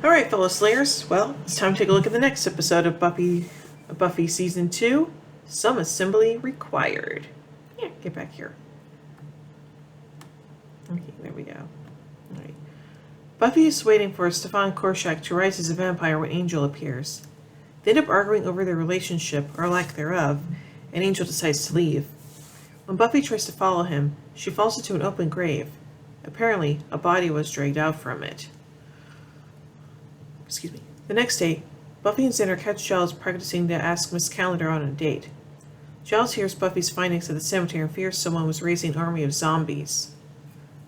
Alright, fellow Slayers, well, it's time to take a look at the next episode of Buffy Season 2, Some Assembly Required. Yeah, get back here. Okay, there we go. Alright. Buffy is waiting for Stefan Korshak to rise as a vampire when Angel appears. They end up arguing over their relationship, or lack thereof, and Angel decides to leave. When Buffy tries to follow him, she falls into an open grave. Apparently, a body was dragged out from it. The next day, Buffy and Xander catch Giles practicing to ask Miss Calendar on a date. Giles hears Buffy's findings at the cemetery and fears someone was raising an army of zombies.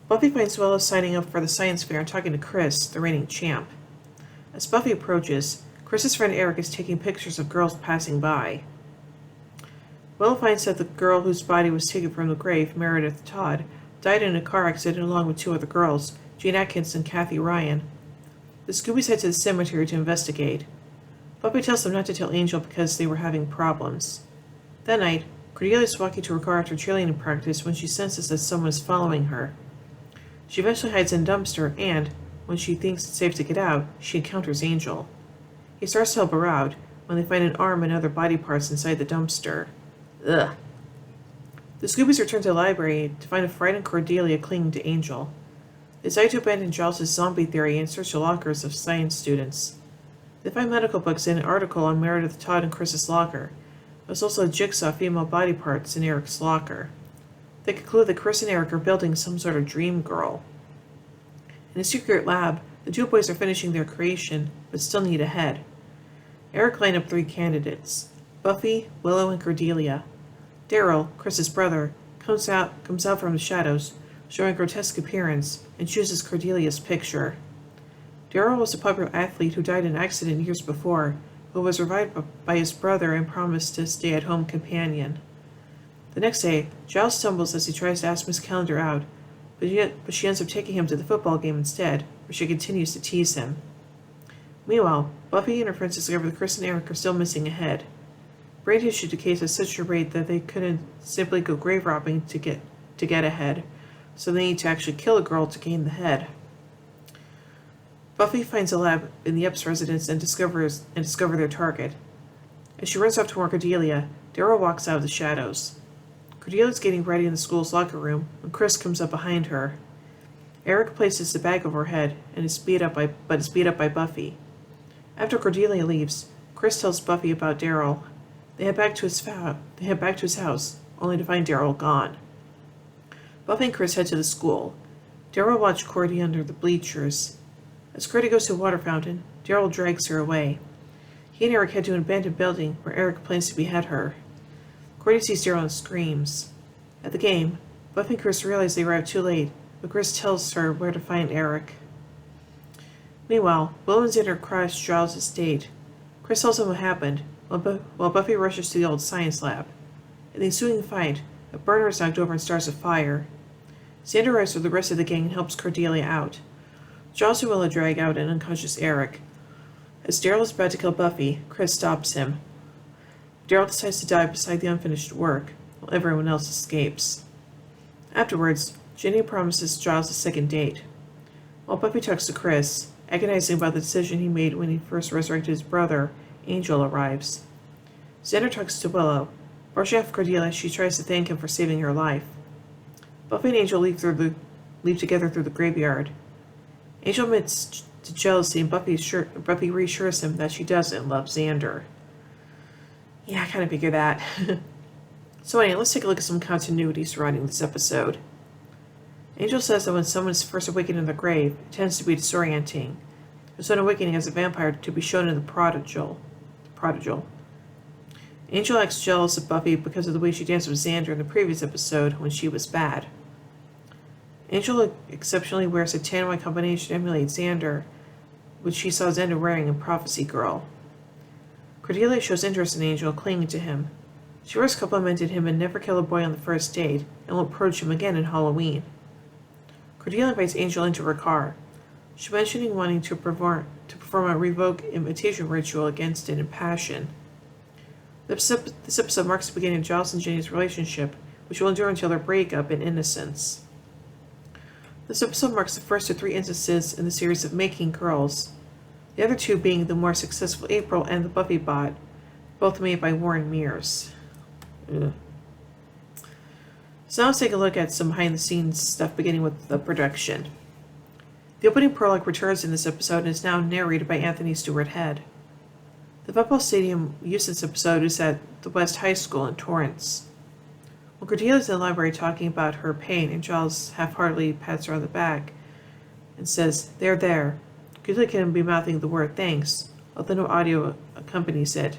Buffy finds Willow signing up for the science fair and talking to Chris, the reigning champ. As Buffy approaches, Chris's friend Eric is taking pictures of girls passing by. Willow finds that the girl whose body was taken from the grave, Meredith Todd, died in a car accident along with two other girls, Jane Atkins and Kathy Ryan. The Scoobies head to the cemetery to investigate. Buffy tells them not to tell Angel because they were having problems. That night, Cordelia is walking to her car after cheerleading practice when she senses that someone is following her. She eventually hides in a dumpster and, when she thinks it's safe to get out, she encounters Angel. He starts to help her out when they find an arm and other body parts inside the dumpster. Ugh. The Scoobies return to the library to find a frightened Cordelia clinging to Angel. They decide to abandon Giles' zombie theory and search the lockers of science students. They find medical books and an article on Meredith Todd and Chris's locker. There's also a jigsaw of female body parts in Eric's locker. They conclude that Chris and Eric are building some sort of dream girl. In a secret lab, the two boys are finishing their creation, but still need a head. Eric lined up 3 candidates: Buffy, Willow, and Cordelia. Daryl, Chris's brother, comes out from the shadows, showing a grotesque appearance, and chooses Cordelia's picture. Daryl was a popular athlete who died in an accident years before, but was revived by his brother and promised a stay-at-home companion. The next day, Giles stumbles as he tries to ask Miss Calendar out, but she ends up taking him to the football game instead, where she continues to tease him. Meanwhile, Buffy and her friends discover that Chris and Eric are still missing a head. Brain tissue decays at such a rate that they couldn't simply go grave robbing to get a head, so they need to actually kill a girl to gain the head. Buffy finds a lab in the Epps residence and discover their target. As she runs off to warn Cordelia, Daryl walks out of the shadows. Cordelia's getting ready in the school's locker room when Chris comes up behind her. Eric places the bag over her head and is beat up by Buffy. After Cordelia leaves, Chris tells Buffy about Daryl. They head back to his house, only to find Daryl gone. Buffy and Chris head to the school. Daryl watches Cordy under the bleachers. As Cordy goes to a water fountain, Daryl drags her away. He and Eric head to an abandoned building where Eric plans to behead her. Cordy sees Daryl and screams. At the game, Buffy and Chris realize they arrived too late, but Chris tells her where to find Eric. Meanwhile, Willow and Xander crash Giles' date. Chris tells them what happened, while Buffy rushes to the old science lab. In the ensuing fight, a burner is knocked over and starts a fire. Xander arrives with the rest of the gang and helps Cordelia out. Giles and Willow drag out an unconscious Eric. As Daryl is about to kill Buffy, Chris stops him. Daryl decides to die beside the unfinished work, while everyone else escapes. Afterwards, Jenny promises Giles a second date. While Buffy talks to Chris, agonizing about the decision he made when he first resurrected his brother, Angel arrives. Xander talks to Willow. Brushing off Cordelia, she tries to thank him for saving her life. Buffy and Angel leave together through the graveyard. Angel admits to jealousy, and Buffy reassures him that she doesn't love Xander. Yeah, I kind of figured that. So anyway, let's take a look at some continuity surrounding this episode. Angel says that when someone is first awakened in their grave, it tends to be disorienting. There's an awakening as a vampire to be shown in the Prodigal. Angel acts jealous of Buffy because of the way she danced with Xander in the previous episode when she was bad. Angel exceptionally wears a tan white combination to emulate Xander, which she saw Xander wearing in Prophecy Girl. Cordelia shows interest in Angel, clinging to him. She first complimented him and never kill a boy on the first date, and will approach him again in Halloween. Cordelia invites Angel into her car. She mentioning wanting to perform a revoke imitation ritual against it in passion. This episode marks the beginning of Giles and Jenny's relationship, which will endure until their breakup in Innocence. This episode marks the first of 3 instances in the series of making girls. the other two being the more successful April and the Buffy Bot, both made by Warren Mears. Ugh. So now let's take a look at some behind-the-scenes stuff, beginning with the production. The opening prologue returns in this episode and is now narrated by Anthony Stewart Head. The football stadium used in this episode is at the West High School in Torrance. When Cordelia is in the library talking about her pain, and Giles half-heartedly pats her on the back and says, there. Cordelia can be mouthing the word thanks, although no audio accompanies it.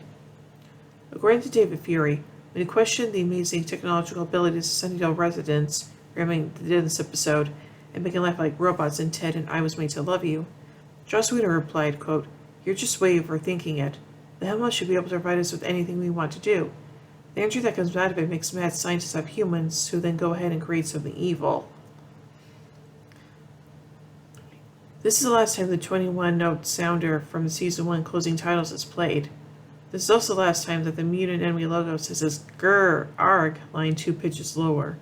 According to David Fury, when he questioned the amazing technological abilities of Sunnydale residents, ramming the dead in this episode, and making life like robots in Ted and I Was Made to Love You, Joss Whedon replied, quote, "You're just way overthinking it. The Hemlock should be able to provide us with anything we want to do. The energy that comes out of it makes mad scientists out of humans who then go ahead and create something evil." This is the last time the 21-note sounder from the Season 1 closing titles is played. This is also the last time that the mutant enemy logo says this grr, arg line 2 pitches lower.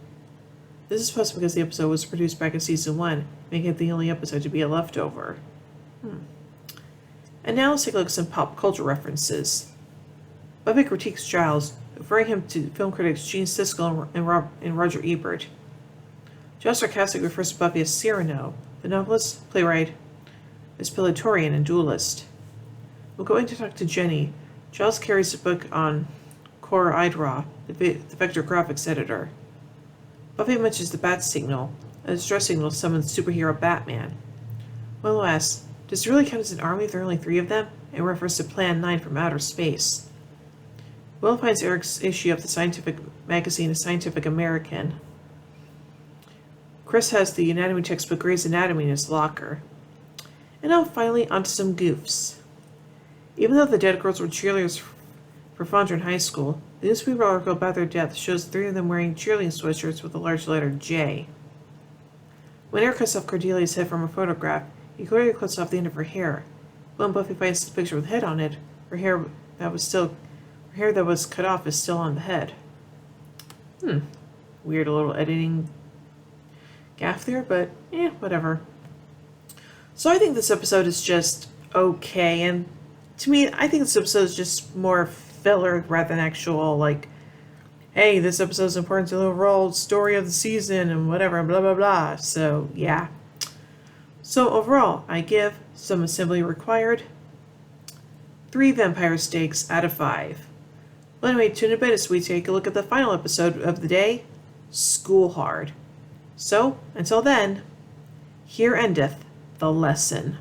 This is possible because the episode was produced back in Season 1, making it the only episode to be a leftover. And now let's take a look at some pop culture references. Buffy critiques Giles, referring him to film critics Gene Siskel and Roger Ebert. Giles sarcastically refers to Buffy as Cyrano, the novelist, playwright, Pilatorian, and duelist. We're going to talk to Jenny. Giles carries a book on Cora Idra, the Vector graphics editor. Buffy mentions the bat signal, a distress signal to summon superhero Batman. Willow asks, does it really count as an army if there are only 3 of them? In reference to Plan 9 from outer space. Willow finds Eric's issue of the scientific magazine A Scientific American. Chris has the anatomy textbook Grey's Anatomy in his locker. And now finally onto some goofs. Even though the dead girls were cheerleaders for Fondren High School, the newspaper article about their death shows 3 of them wearing cheerleading sweatshirts with the large letter J. When Eric cuts off Cordelia's head from a photograph, he clearly cuts off the end of her hair. When Buffy finds the picture with the head on it, her hair that was cut off is still on the head. Weird little editing gaff there, but whatever. So I think this episode is just okay, and to me, I think this episode is just more filler rather than actual, like, hey, this episode is important to the overall story of the season and whatever, blah, blah, blah. So, yeah. So overall, I give Some Assembly Required 3 vampire steaks out of 5. Well, anyway, tune in as we take a look at the final episode of the day, School Hard. So, until then, here endeth the lesson.